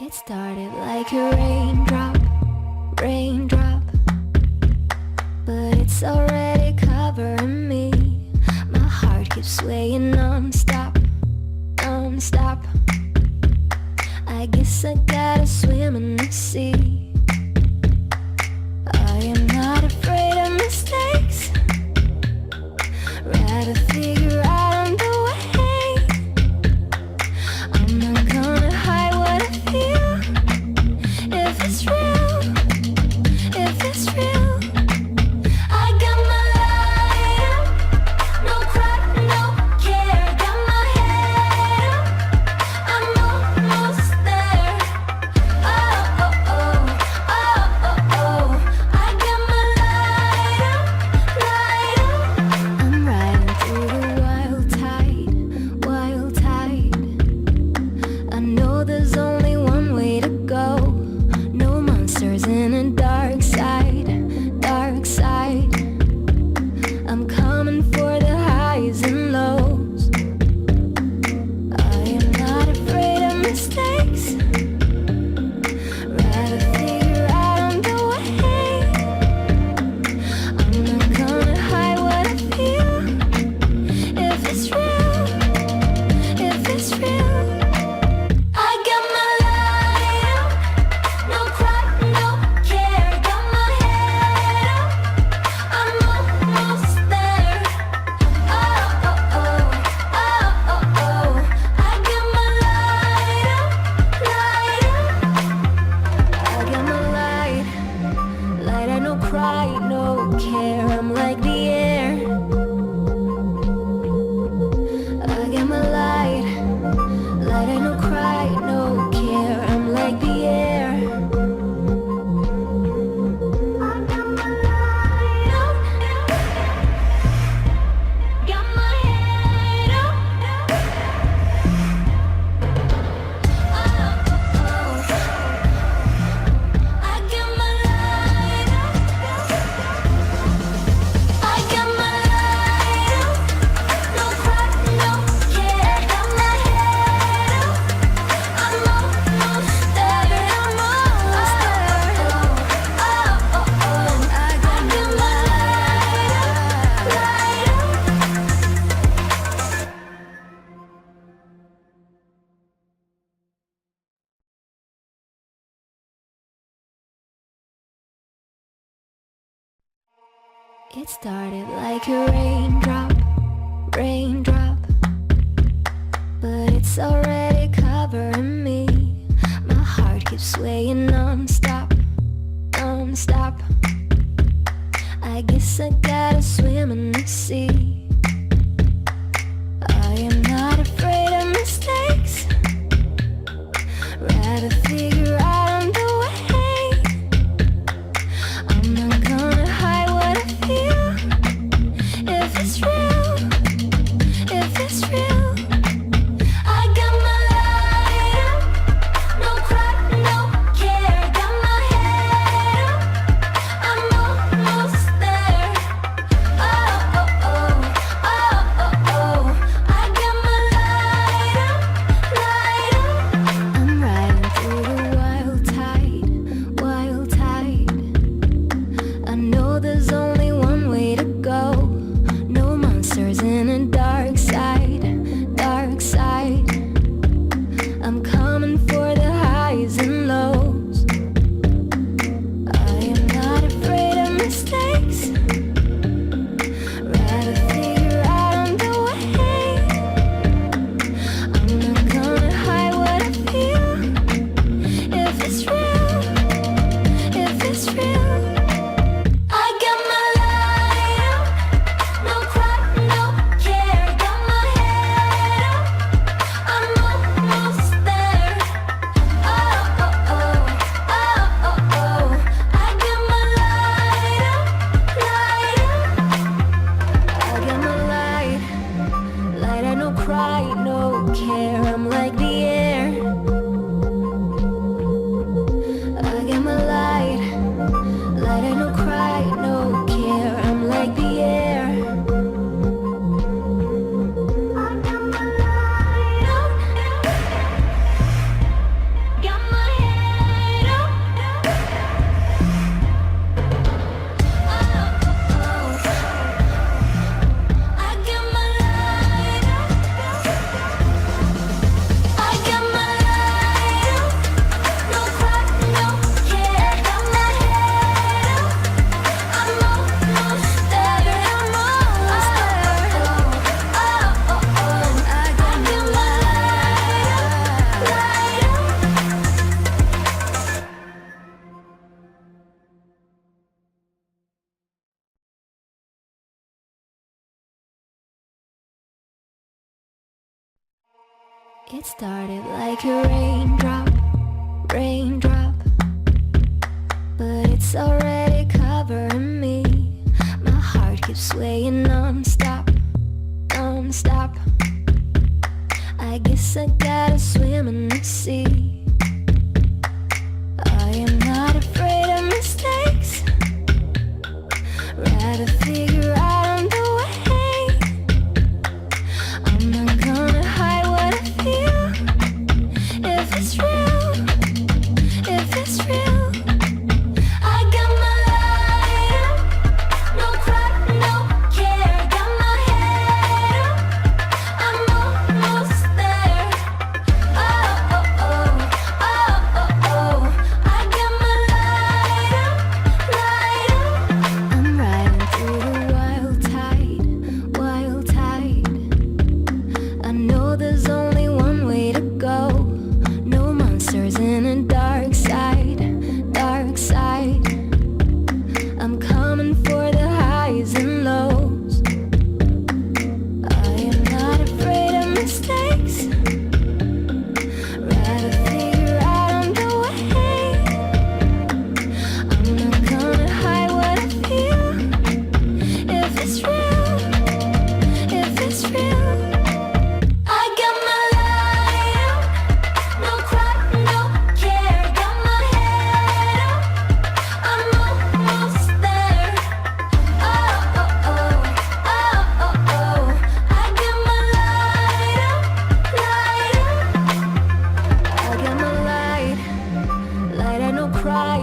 It started like a raindrop, raindrop, but it's already covering me. My heart keeps swaying non-stop, non-stop. I guess I gotta swim in the sea. I am not afraid of mistakes. Rather figure out the way. I'm not gonna hide what I feel. If it's real, if it's real. I got my light up, no cry, no care. Got my head up, I'm almost there. Oh, oh, oh, oh, oh, oh. I got my light up, light up. I'm riding through the wild tide, wild tide. I know there's only one way to go. No monsters in a dark side, dark side. I'm coming for the highs and lows. I am not afraid of mistakes. Rather figure out the way. I'm not gonna hide what I feel. If it's real, if it's real. I got my light up, no cry, no care. Got my head up, I'm almost there. Oh, oh, oh, oh, oh, oh. I got my light up, light up. I got my light, light. I no cry, no care. I'm like the air. I got my light, light. I no cry, no care. I'm like the air. I got my light up, got my head up. Oh, oh, I got my light up. I got my light up, no cry, no care. Got my head up, I'm almost there. I'm almost there. Oh, oh, oh, I got my light up, light up. It started like a raindrop, raindrop, but it's already covering me. My heart keeps swaying non-stop, non-stop. I guess I gotta swim in the sea. I am not afraid of mistakes. Rather figure out the way. I'm not gonna hide what I feel. If it's real, if it's real. I got my light up, no cry, no care. Got my head up, I'm almost there. Oh, oh, oh, oh, oh, oh. I got my light up, light up. I'm riding through the It started like a raindrop, raindrop, but it's already covering me. My heart keeps swaying non-stop, non-stop. I guess I gotta swim in the sea. I am not afraid of mistakes. Rather figure out the way. I'm not gonna hide what I feel. If it's real, if it's real, I got my light up. No cry, no care. Got my head up. I'm almost there. Oh, oh, oh, oh, oh, oh. I got my light up, light up. I'm riding through the wild tide, wild tide. I know there's only one way to go. No monsters in a dark side, dark side. I'm coming for the highs and lows. I am not afraid of mistakes. Rather figure out the way. I'm not gonna hide what I feel. If it's real, if it's real, I got my light up. No cry, no care. Got my head up. I'm almost there. Oh, oh, oh, oh, oh, oh. I got my light up, light up. I got my light, light. I no cry,